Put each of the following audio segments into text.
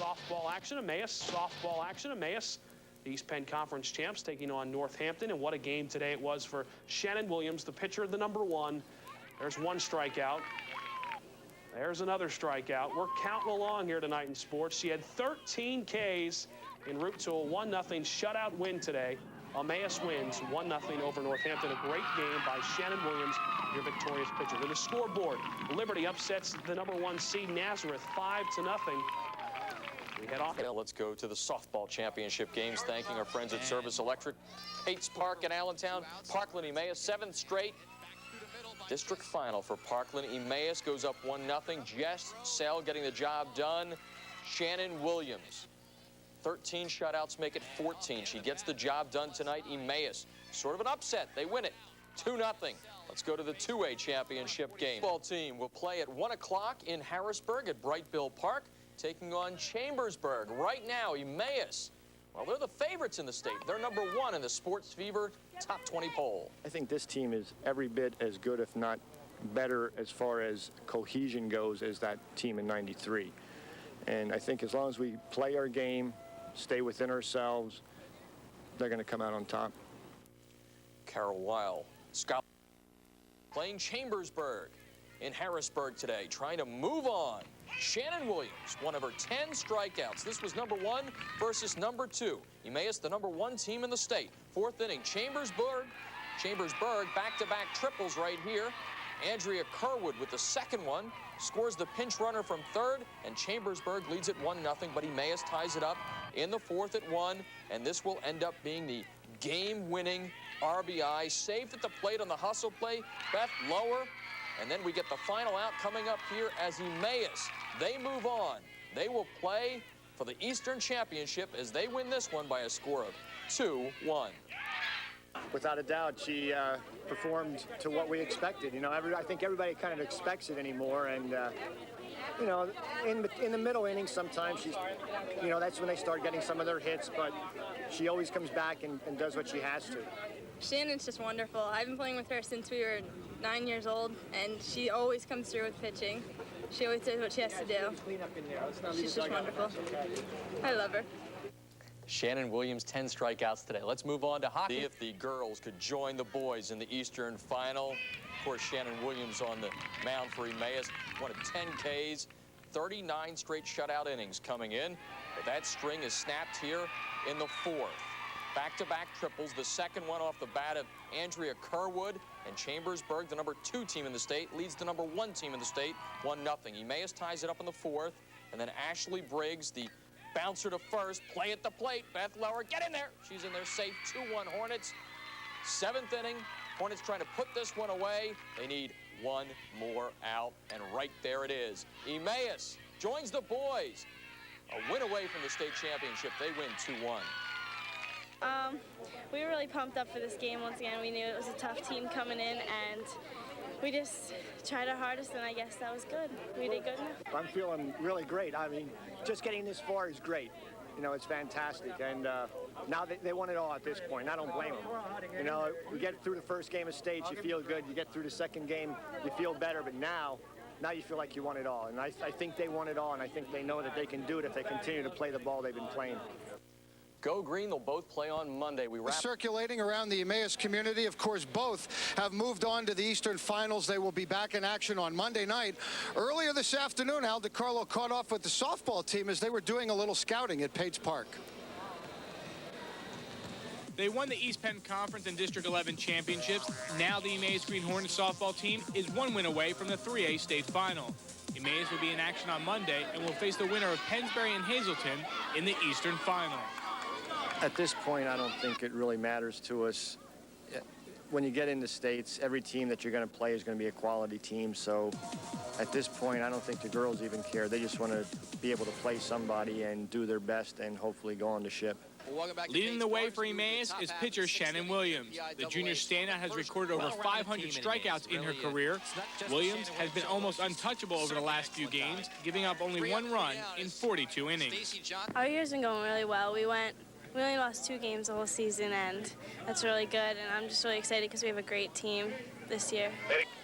softball action. Emmaus, softball action. Emmaus, the East Penn Conference champs, taking on Northampton. And what a game today it was for Shannon Williams, the pitcher of the #1. There's one strikeout. There's another strikeout. We're counting along here tonight in sports. She had 13 Ks en route to a 1-0 shutout win today. Emmaus wins 1-0 over Northampton. A great game by Shannon Williams, your victorious pitcher. To the scoreboard, Liberty upsets the #1 seed Nazareth 5-0. We head off. Let's go to the softball championship games, thanking our friends at Service Electric. Pates Park in Allentown, Parkland Emmaus, 7th straight district final for Parkland. Emmaus goes up 1-0. Jess Sell getting the job done. Shannon Williams, 13 shutouts make it 14. She gets the job done tonight. Emmaus, sort of an upset. They win it 2-0. Let's go to the 2A championship game. The football team will play at 1 o'clock in Harrisburg at Bright Bill Park, taking on Chambersburg. Right now, Emmaus, well, they're the favorites in the state. They're #1 in the Sports Fever Top 20 poll. I think this team is every bit as good, if not better, as far as cohesion goes, as that team in '93. And I think as long as we play our game, stay within ourselves, they're going to come out on top. Carol Weil, Scott, playing Chambersburg in Harrisburg today, trying to move on. Shannon Williams, one of her 10 strikeouts. This was #1 versus #2. Emmaus, the #1 team in the state. 4th inning, Chambersburg, back-to-back triples right here. Andrea Kerwood with the second one, scores the pinch runner from 3rd, and Chambersburg leads it 1-0, but Emmaus ties it up in the 4th at 1, and this will end up being the game-winning RBI. Saved at the plate on the hustle play, Beth Lower. And then we get the final out coming up here as Emmaus, they move on. They will play for the Eastern Championship as they win this one by a score of 2-1. Without a doubt, she performed to what we expected. You know, I think everybody kind of expects it anymore. And, you know, in the middle innings, sometimes she's, you know, that's when they start getting some of their hits. But she always comes back and does what she has to. Shannon's just wonderful. I've been playing with her since we were 9 years old, and she always comes through with pitching. She always does what she has to do. She's just wonderful. I love her. Shannon Williams, 10 strikeouts today. Let's move on to hockey. See if the girls could join the boys in the Eastern Final. Of course, Shannon Williams on the mound for Emmaus, one of 10 Ks, 39 straight shutout innings coming in. But that string is snapped here in the 4th. Back-to-back triples, the second one off the bat of Andrea Kerwood, and Chambersburg, the #2 team in the state, leads the #1 team in the state 1-0. Emmaus ties it up in the 4th, and then Ashley Briggs, the bouncer to first, play at the plate. Beth Lauer, get in there. She's in there safe, 2-1 Hornets. 7th inning, Hornets trying to put this one away. They need one more out, and right there it is. Emmaus joins the boys. A win away from the state championship. They win 2-1. We were really pumped up for this game. Once again, we knew it was a tough team coming in, and we just tried our hardest, and I guess that was good. We did good enough. I'm feeling really great. I mean, just getting this far is great. You know, it's fantastic. And now they want it all at this point. I don't blame them. You know, you get through the first game of state, you feel good. You get through the second game, you feel better. But now you feel like you want it all. And I think they want it all, and I think they know that they can do it if they continue to play the ball they've been playing. Go Green, they'll both play on Monday. We wrap circulating around the Emmaus community. Of course, both have moved on to the Eastern Finals. They will be back in action on Monday night. Earlier this afternoon, Al DiCarlo caught off with the softball team as they were doing a little scouting at Pates Park. They won the East Penn Conference and District 11 championships. Now the Emmaus Green Hornets softball team is one win away from the 3A state final. Emmaus will be in action on Monday and will face the winner of Pennsbury and Hazleton in the Eastern Final. At this point, I don't think it really matters to us. When you get in the states, every team that you're going to play is going to be a quality team. So at this point, I don't think the girls even care. They just want to be able to play somebody and do their best and hopefully go on the ship. Leading the way for Emmaus is pitcher Shannon Williams. The junior standout has recorded over 500 strikeouts in her career. Williams has been almost untouchable over the last few games, giving up only 1 run in 42 innings. Our year's been going really well. We only lost 2 games the whole season, and that's really good. And I'm just really excited because we have a great team this year.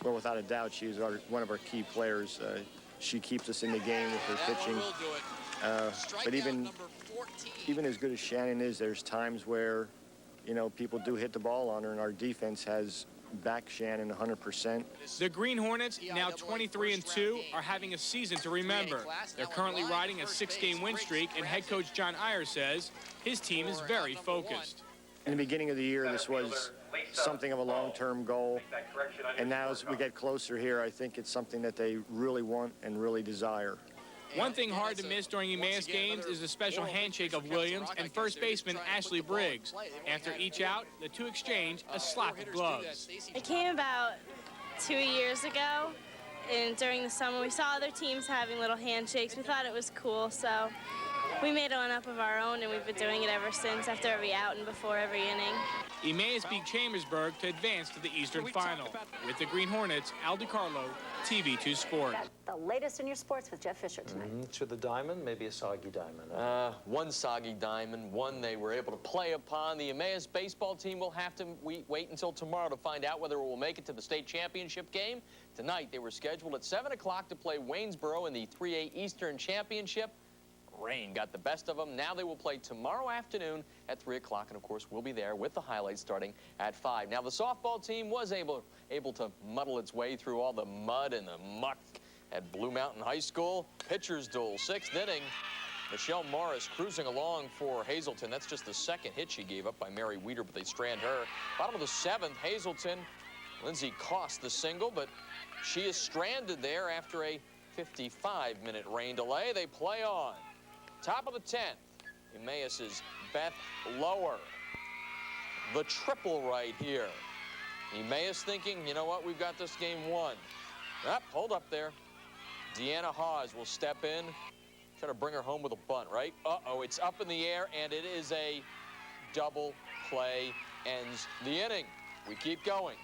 Well, without a doubt, she's one of our key players. She keeps us in the game with her pitching. But even as good as Shannon is, there's times where, you know, people do hit the ball on her, and our defense has backed Shannon 100%. The Green Hornets, now 23-2, are having a season to remember. They're currently riding a 6-game win streak, and head coach John Iyer says his team is very focused. In the beginning of the year, this was something of a long-term goal, and now as we get closer here, I think it's something that they really want and really desire. One thing hard to miss during Emmaus games is the special handshake of Williams and first baseman Ashley Briggs. After each out, the two exchange a slap of gloves. It came about 2 years ago, and during the summer we saw other teams having little handshakes. We thought it was cool, so we made one up of our own, and we've been doing it ever since, after every out and before every inning. Emmaus beat Chambersburg to advance to the Eastern Final. With the Green Hornets, Al DiCarlo, TV2 Sport. The latest in your sports with Jeff Fisher tonight. To the diamond, maybe a soggy diamond. One soggy diamond, one they were able to play upon. The Emmaus baseball team will have to wait until tomorrow to find out whether it will make it to the state championship game. Tonight, they were scheduled at 7 o'clock to play Waynesboro in the 3A Eastern Championship. Rain got the best of them. Now they will play tomorrow afternoon at 3 o'clock, and of course we'll be there with the highlights starting at 5. Now the softball team was able to muddle its way through all the mud and the muck at Blue Mountain High School. Pitcher's duel, 6th inning. Michelle Morris cruising along for Hazelton. That's just the second hit she gave up by Mary Weeder, but they strand her. Bottom of the 7th, Hazelton. Lindsay cost the single, but she is stranded there after a 55-minute rain delay. They play on. Top of the 10th, Emmaus's Beth Lower. The triple right here. Emmaus thinking, you know what, we've got this game won. Hold up there. Deanna Hawes will step in, try to bring her home with a bunt, right? Uh-oh, it's up in the air, and it is a double play. Ends the inning. We keep going.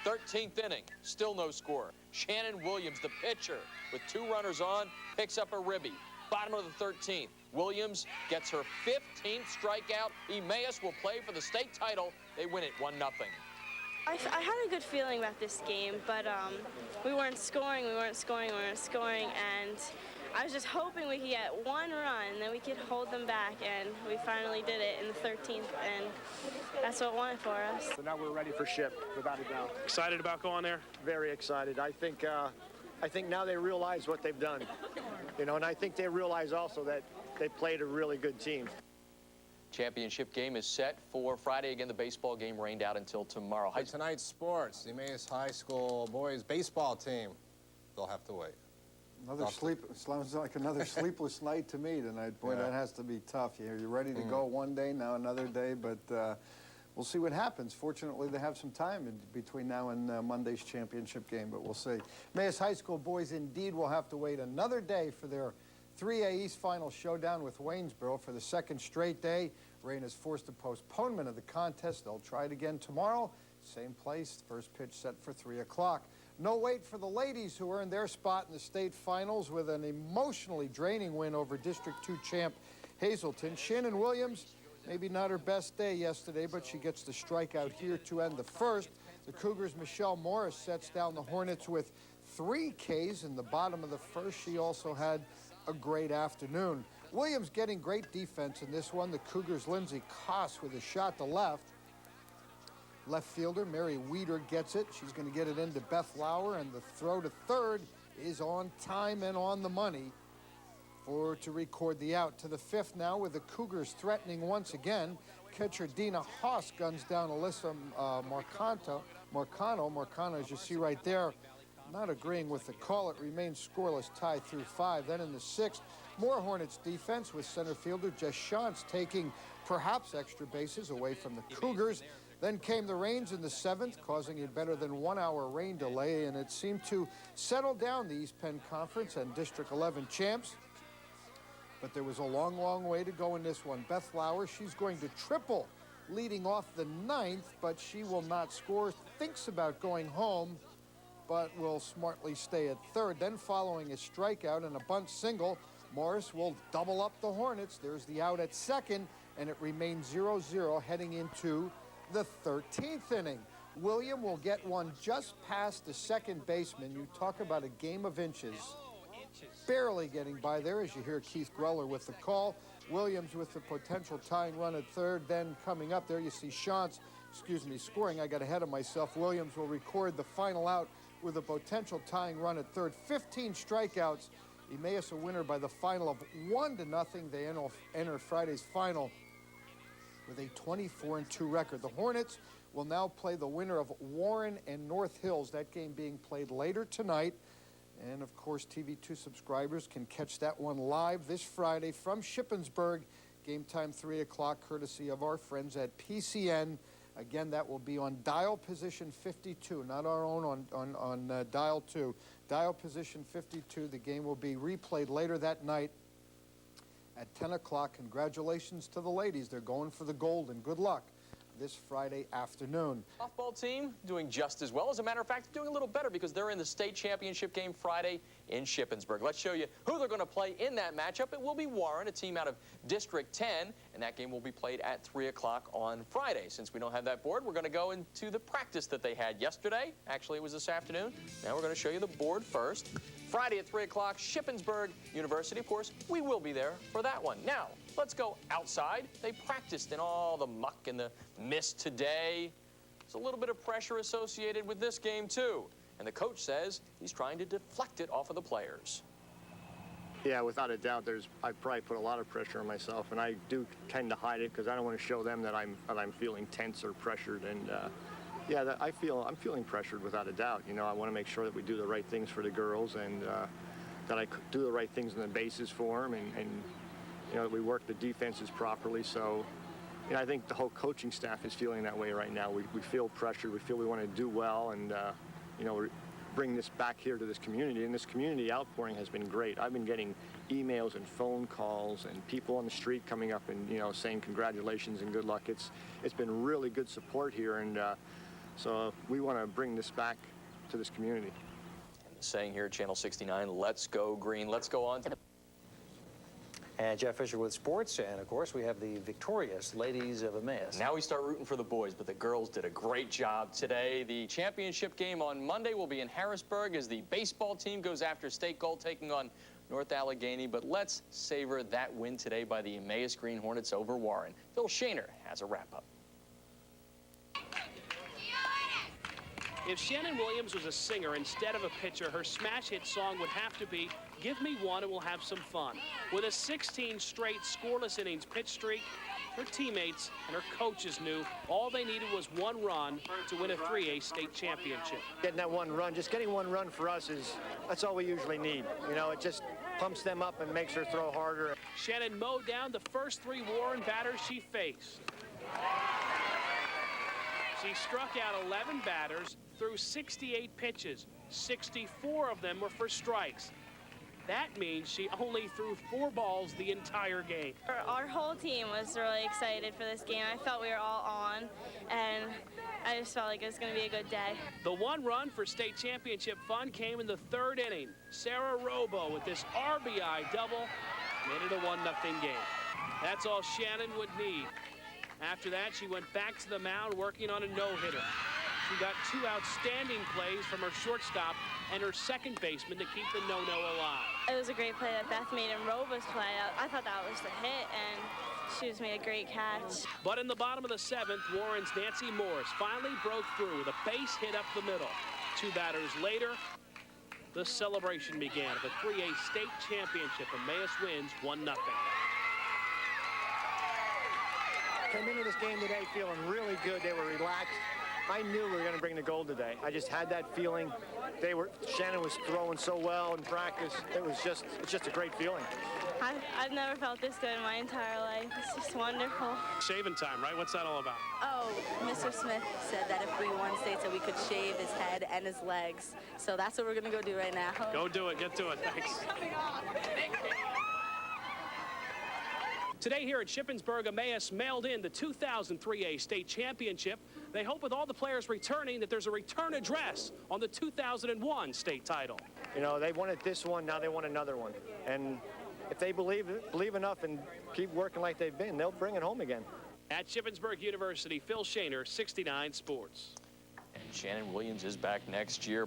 13th inning, still no score. Shannon Williams, the pitcher, with 2 runners on, picks up a ribby. Bottom of the 13th, Williams gets her 15th strikeout. Emmaus will play for the state title. They win it 1-0. I had a good feeling about this game, but we weren't scoring, and I was just hoping we could get 1 run, and then we could hold them back, and we finally did it in the 13th, and that's what won it for us. So now we're ready for Ship, without a doubt. Excited about going there? Very excited. I think now they realize what they've done, you know, and I think they realize also that they played a really good team. Championship game is set for Friday. Again, the baseball game rained out until tomorrow. Tonight's sports, the Emmaus High School boys baseball team, they'll have to wait. Sounds like another sleepless night to me tonight. Boy, that has to be tough. You're ready to go one day, now another day, but we'll see what happens. Fortunately, they have some time in between now and Monday's championship game, but we'll see. Emmaus High School boys indeed will have to wait another day for their 3A East Final showdown with Waynesboro. For the 2nd straight day, rain has forced a postponement of the contest. They'll try it again tomorrow. Same place, first pitch set for 3 o'clock. No wait for the ladies, who earned their spot in the state finals with an emotionally draining win over District 2 champ Hazelton. Shannon Williams, maybe not her best day yesterday, but she gets the strikeout here to end the first. The Cougars' Michelle Morris sets down the Hornets with 3 Ks in the bottom of the first. She also had a great afternoon. Williams getting great defense in this one. The Cougars' Lindsay Koss with a shot to left. Left fielder Mary Weeder gets it. She's going to get it into Beth Lauer, and the throw to third is on time and on the money to record the out. To the 5th now, with the Cougars threatening once again. Catcher Dina Haas guns down Alyssa Marcano. Marcano, as you see right there, not agreeing with the call. It remains scoreless, tie through 5. Then in the 6th, more Hornets defense with center fielder Jess Shantz taking perhaps extra bases away from the Cougars. Then came the rains in the 7th, causing a better than 1 hour rain delay, and it seemed to settle down the East Penn Conference and District 11 champs. But there was a long, long way to go in this one. Beth Lauer, she's going to triple leading off the 9th, but she will not score. Thinks about going home, but will smartly stay at 3rd. Then following a strikeout and a bunt single, Morris will double up the Hornets. There's the out at 2nd, and it remains 0-0 heading into the 13th inning. William will get one just past the second baseman. You talk about a game of inches. barely getting by there, as you hear Keith Greller with the call. Williams with the potential tying run at third. Then coming up there, you see Shantz, scoring. I got ahead of myself. Williams will record the final out with a potential tying run at third. 15 strikeouts. Emmaus a winner by the final of 1-0. They enter Friday's final with a 24-2 record. The Hornets will now play the winner of Warren and North Hills, that game being played later tonight. And, of course, TV2 subscribers can catch that one live this Friday from Shippensburg. Game time 3 o'clock, courtesy of our friends at PCN. Again, that will be on dial position 52, not our own on dial 2. Dial position 52. The game will be replayed later that night at 10 o'clock. Congratulations to the ladies. They're going for the gold, and good luck this Friday afternoon. Softball team doing just as well. As a matter of fact, doing a little better because they're in the state championship game Friday in Shippensburg. Let's show you who they're going to play in that matchup. It will be Warren, a team out of District 10, and that game will be played at 3 o'clock on Friday. Since we don't have that board, we're going to go into the practice that they had yesterday. Actually, it was this afternoon. Now we're going to show you the board first. Friday at 3 o'clock, Shippensburg University. Of course, we will be there for that one. Now, let's go outside. They practiced in all the muck and the mist today. There's a little bit of pressure associated with this game, too. And the coach says he's trying to deflect it off of the players. Yeah, without a doubt, I probably put a lot of pressure on myself, and I do tend to hide it because I don't want to show them that I'm feeling tense or pressured. And yeah, I'm feeling pressured without a doubt. You know, I want to make sure that we do the right things for the girls, and that I do the right things in the bases for them, and you know, that we work the defenses properly. So, you know, I think the whole coaching staff is feeling that way right now. We feel pressured. We feel we want to do well, and you know, bring this back here to this community. And this community outpouring has been great. I've been getting emails and phone calls and people on the street coming up and, you know, saying congratulations and good luck. It's been really good support here, and so we want to bring this back to this community. And the saying here at Channel 69, let's go green. Let's go on to the... And Jeff Fisher with sports, and of course we have the victorious ladies of Emmaus. Now we start rooting for the boys, but the girls did a great job today. The championship game on Monday will be in Harrisburg as the baseball team goes after state gold, taking on North Allegheny. But let's savor that win today by the Emmaus Green Hornets over Warren. Phil Shaner has a wrap-up. If Shannon Williams was a singer instead of a pitcher, her smash hit song would have to be Give Me One and We'll Have Some Fun. With a 16 straight scoreless innings pitch streak, her teammates and her coaches knew all they needed was one run to win a 3A state championship. Getting that one run, just getting one run for us that's all we usually need. You know, it just pumps them up and makes her throw harder. Shannon mowed down the first 3 Warren batters she faced. She struck out 11 batters, threw 68 pitches. 64 of them were for strikes. That means she only threw 4 balls the entire game. Our whole team was really excited for this game. I felt we were all on, and I just felt like it was going to be a good day. The one run for state championship fun came in the 3rd inning. Sarah Robo with this RBI double made it a 1-0 game. That's all Shannon would need. After that, she went back to the mound working on a no-hitter. She got 2 outstanding plays from her shortstop and her second baseman to keep the no-no alive. It was a great play that Beth made in Robo's play. I thought that was the hit, and she just made a great catch. But in the bottom of the 7th, Warren's Nancy Morris finally broke through with a base hit up the middle. 2 batters later, the celebration began of the 3A state championship. Emmaus wins 1-0. Came into this game today feeling really good. They were relaxed. I knew we were going to bring the gold today. I just had that feeling. Shannon was throwing so well in practice. It's just a great feeling. I've never felt this good in my entire life. It's just wonderful. Shaving time, right? What's that all about? Oh, Mr. Smith said that if we won states that we could shave his head and his legs. So that's what we're going to go do right now. Go do it. Get to it. Thanks. Today here at Shippensburg, Emmaus mailed in the 2003A state championship. They hope with all the players returning that there's a return address on the 2001 state title. You know, they wanted this one, now they want another one. And if they believe enough and keep working like they've been, they'll bring it home again. At Shippensburg University, Phil Shaner, 69 Sports. And Shannon Williams is back next year